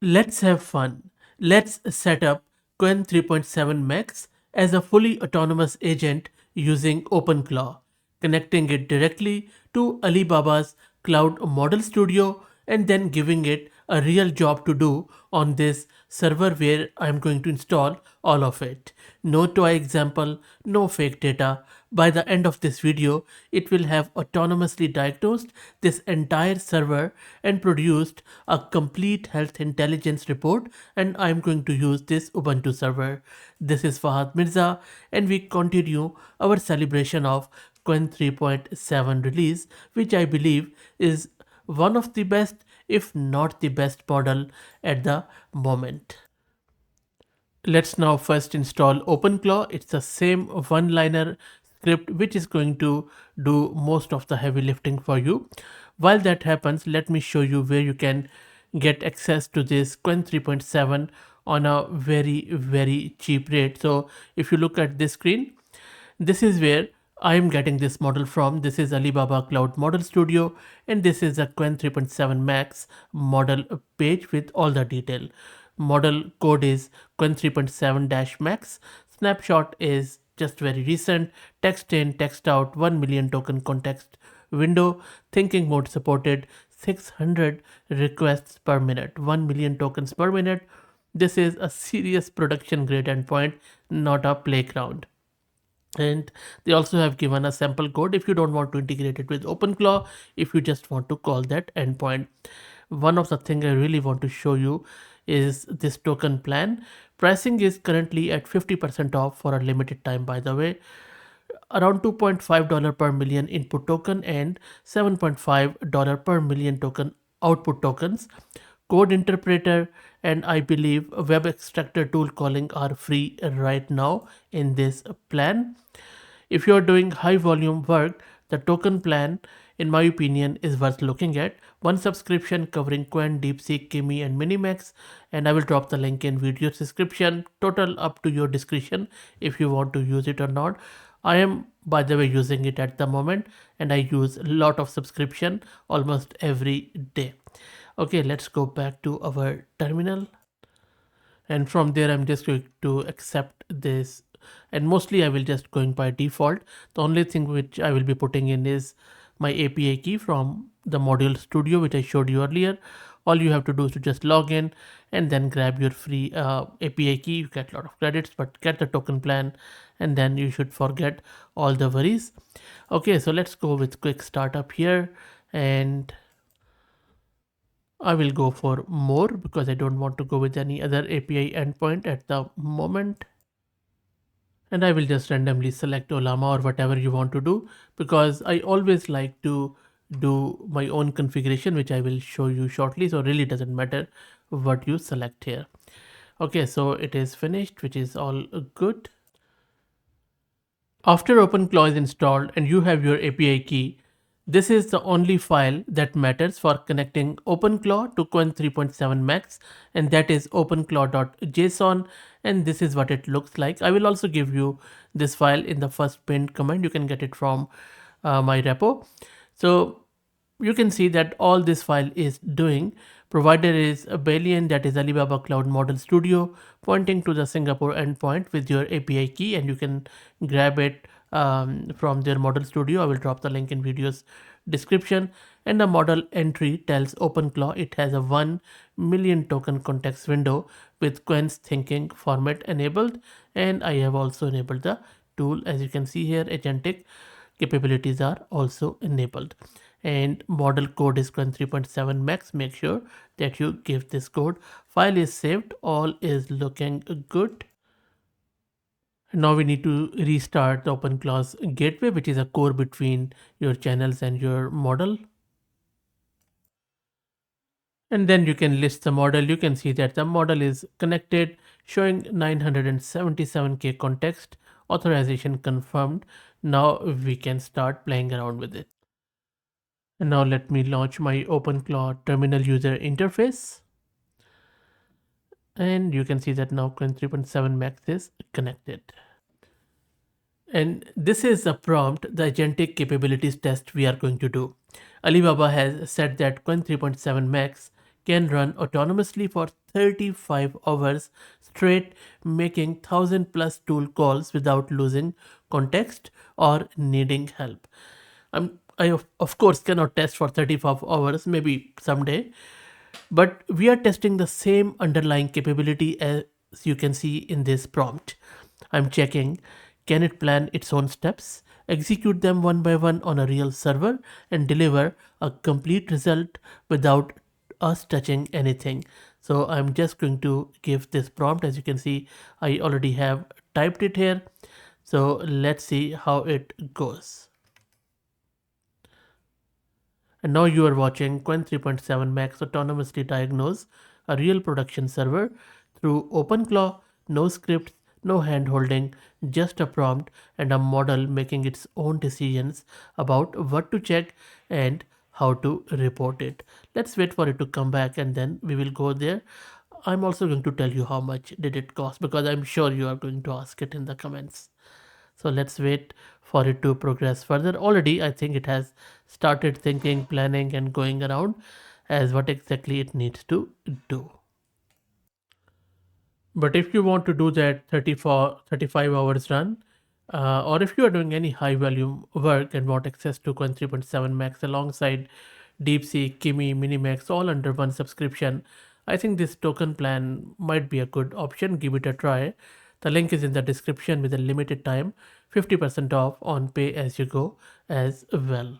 Let's have fun. Let's set up Qwen 3.7 Max as a fully autonomous agent using OpenClaw, connecting it directly to Alibaba's Cloud Model Studio and then giving it a real job to do on this server where I'm going to install all of it. No toy example, no fake data. By the end of this video, it will have autonomously diagnosed this entire server and produced a complete health intelligence report, and I'm going to use this Ubuntu server. This is Fahad Mirza and we continue our celebration of Qwen 3.7 release, which I believe is one of the best, if not the best model at the moment. Let's now first install OpenClaw. It's the same one-liner script which is going to do most of the heavy lifting for you. While that happens, let me show you where you can get access to this Qwen 3.7 on a very cheap rate. So if you look at this screen, this is where I am getting this model from. This is Alibaba Cloud Model Studio and this is a Qwen 3.7 Max model page with all the detail. Model code is Qwen 3.7 Max. Snapshot is just very recent. Text in, text out, 1 million token context window. Thinking mode supported, 600 requests per minute, 1 million tokens per minute. This is a serious production grade endpoint, not a playground. And they also have given a sample code if you don't want to integrate it with OpenClaw, if you just want to call that endpoint. One of the things I really want to show you is this token plan. Pricing is currently at 50% off for a limited time, by the way. Around $2.5 per million input token and $7.5 per million token output tokens. Code interpreter and I believe web extractor tool calling are free right now in this plan. If you are doing high volume work, the token plan, in my opinion, is worth looking at. One subscription covering Qwen, DeepSeek, Kimi, and Minimax, and I will drop the link in video description. Total up to your discretion if you want to use it or not. I am, by the way, using it at the moment, and I use a lot of subscription almost every day. Okay, let's go back to our terminal. And from there, I'm just going to accept this. And mostly I will just going by default. The only thing which I will be putting in is my API key from the Model Studio, which I showed you earlier. All you have to do is to just log in and then grab your free API key. You get a lot of credits, but get the token plan and then you should forget all the worries. Okay, so let's go with quick startup here, and I will go for more because I don't want to go with any other API endpoint at the moment. And I will just randomly select Olama or whatever you want to do, because I always like to do my own configuration, which I will show you shortly. So it really doesn't matter what you select here. Okay, so it is finished, which is all good. After OpenClaw is installed and you have your API key, this is the only file that matters for connecting OpenClaw to Qwen 3.7 Max, and that is openclaw.json, and this is what it looks like. I will also give you this file in the first pinned comment. You can get it from my repo. So you can see that all this file is doing. Provider is a Balian, that is Alibaba Cloud Model Studio, pointing to the Singapore endpoint with your API key, and you can grab it from their Model Studio. I will drop the link in video's description. And the model entry tells OpenClaw it has a 1 million token context window with Qwen's thinking format enabled, and I have also enabled the tool. As you can see here, agentic capabilities are also enabled. And model code is Qwen 3.7 Max. Make sure that you give this code. File is saved. All is looking good. Now we need to restart the OpenClaw's gateway, which is a core between your channels and your model. And then you can list the model. You can see that the model is connected, showing 977k context, authorization confirmed. Now we can start playing around with it. And now let me launch my OpenClaw terminal user interface. And you can see that now Qwen 3.7 Max is connected. And this is a prompt, the agentic capabilities test we are going to do. Alibaba has said that Qwen 3.7 Max can run autonomously for 35 hours straight, making 1000 plus tool calls without losing context or needing help. I of course cannot test for 35 hours, maybe someday, but we are testing the same underlying capability as you can see in this prompt. I'm checking, can it plan its own steps, execute them one by one on a real server, and deliver a complete result without us touching anything. So I'm just going to give this prompt. As you can see, I already have typed it here. So let's see how it goes. And now you are watching Qwen 3.7 Max autonomously diagnose a real production server through OpenClaw, no scripts, no hand holding, just a prompt and a model making its own decisions about what to check and how to report it. Let's wait for it to come back and then we will go there. I'm also going to tell you how much did it cost, because I'm sure you are going to ask it in the comments. So let's wait for it to progress further. Already I think it has started thinking, planning and going around as what exactly it needs to do. But if you want to do that 35 hours run, or if you are doing any high volume work and want access to Qwen 3.7 Max alongside DeepSeek, Kimi, Minimax all under one subscription, I think this token plan might be a good option. Give it a try. The link is in the description with a limited time, 50% off on pay as you go as well.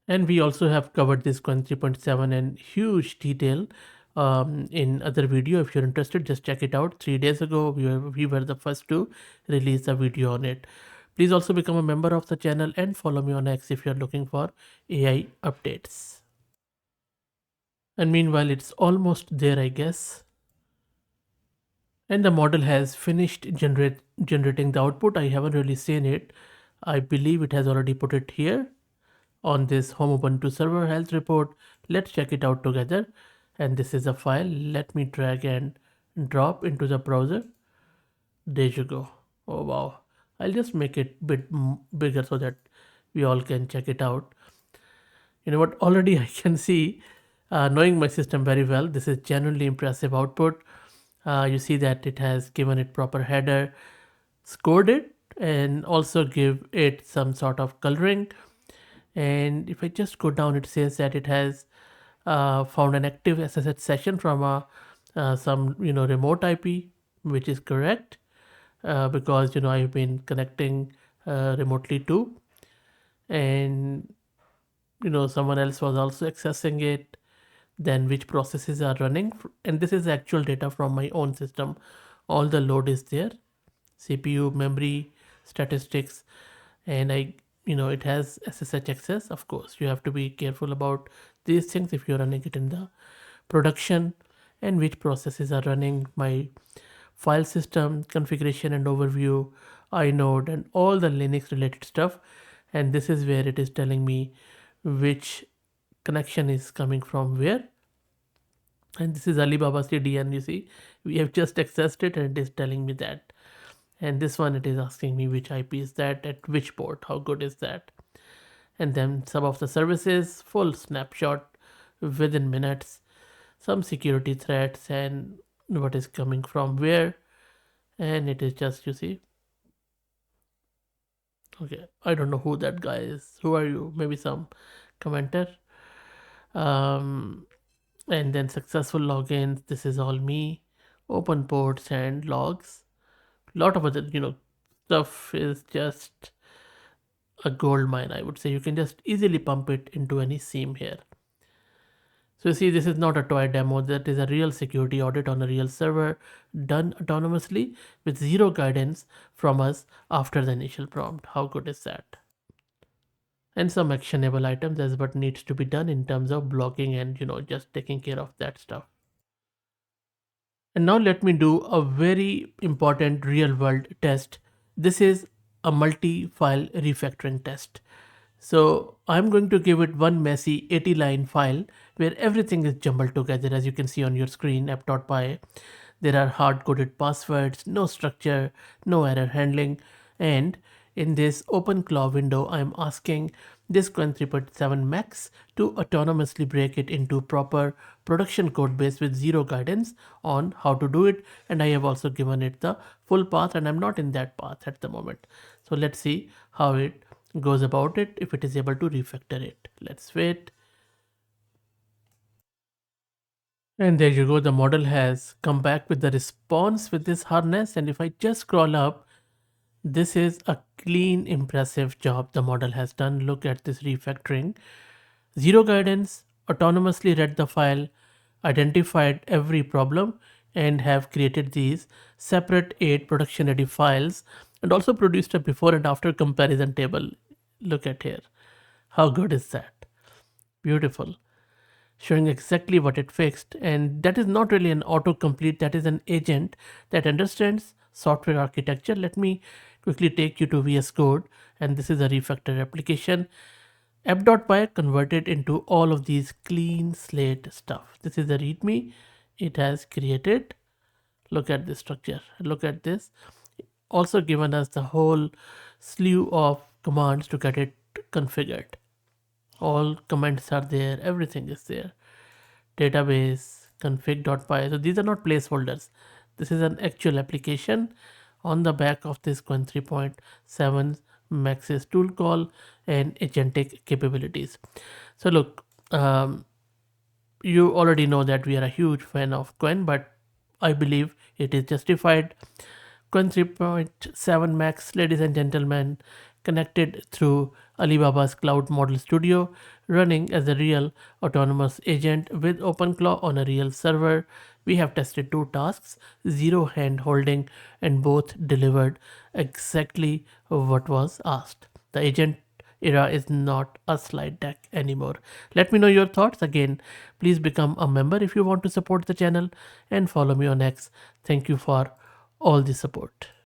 And we also have covered this Qwen 3.7 in huge detail in other video. If you're interested, just check it out. 3 days ago, we were the first to release a video on it. Please also become a member of the channel and follow me on X if you're looking for AI updates. And meanwhile, it's almost there, I guess. And the model has finished generating the output. I haven't really seen it. I believe it has already put it here on this home Ubuntu server health report. Let's check it out together. And this is a file. Let me drag and drop into the browser. There you go. Oh wow. I'll just make it a bit bigger so that we all can check it out. You know what, already I can see, knowing my system very well, this is genuinely impressive output. You see that it has given it proper header, scored it, and also give it some sort of coloring. And if I just go down, it says that it has found an active SSH session from some remote IP, which is correct, because I've been connecting remotely too, and someone else was also accessing it. Then which processes are running, and this is actual data from my own system. All the load is there, CPU, memory, statistics, and it has SSH access. Of course, you have to be careful about these things if you're running it in the production, and which processes are running, my file system configuration and overview, inode, and all the Linux related stuff. And this is where it is telling me which connection is coming from where. And this is Alibaba CDN. You see, we have just accessed it and it is telling me that. And this one, it is asking me which IP is that, at which port, how good is that. And then some of the services, full snapshot within minutes, some security threats and what is coming from where. And it is just, you see, okay, I don't know who that guy is. Who are you? Maybe some commenter. And then successful logins, this is all me, open ports and logs. Lot of other stuff is just a gold mine, I would say. You can just easily pump it into any seam here. So you see, this is not a toy demo. That is a real security audit on a real server, done autonomously with zero guidance from us after the initial prompt. How good is that? And some actionable items as what needs to be done in terms of blocking and just taking care of that stuff. And now let me do a very important real world test. This is a multi-file refactoring test. So I'm going to give it one messy 80-line file where everything is jumbled together. As you can see on your screen, app.py, there are hard-coded passwords, no structure, no error handling. And in this OpenClaw window, I'm asking this Qwen 3.7 Max to autonomously break it into proper production code base with zero guidance on how to do it. And I have also given it the full path, and I'm not in that path at the moment. So let's see how it goes about it, if it is able to refactor it. Let's wait. And there you go, the model has come back with the response with this harness. And if I just scroll up, this is a clean, impressive job the model has done. Look at this refactoring. Zero guidance, autonomously read the file, identified every problem, and have created these separate 8 production ready files, and also produced a before and after comparison table. Look at here. How good is that? Beautiful, showing exactly what it fixed. And that is not really an autocomplete, that is an agent that understands software architecture. Let me quickly take you to VS Code, and this is a refactor application. App.py converted into all of these clean slate stuff. This is the README it has created. Look at this structure. Look at this. Also given us the whole slew of commands to get it configured. All comments are there. Everything is there. Database, config.py. So these are not placeholders. This is an actual application on the back of this Qwen 3.7 Max's tool call and agentic capabilities. So look, you already know that we are a huge fan of Qwen, but I believe it is justified. Qwen 3.7 Max, ladies and gentlemen, connected through Alibaba's Cloud Model Studio, running as a real autonomous agent with OpenClaw on a real server. We have tested 2 tasks, zero hand holding, and both delivered exactly what was asked. The agent era is not a slide deck anymore. Let me know your thoughts. Again, please become a member if you want to support the channel, and follow me on X. Thank you for all the support.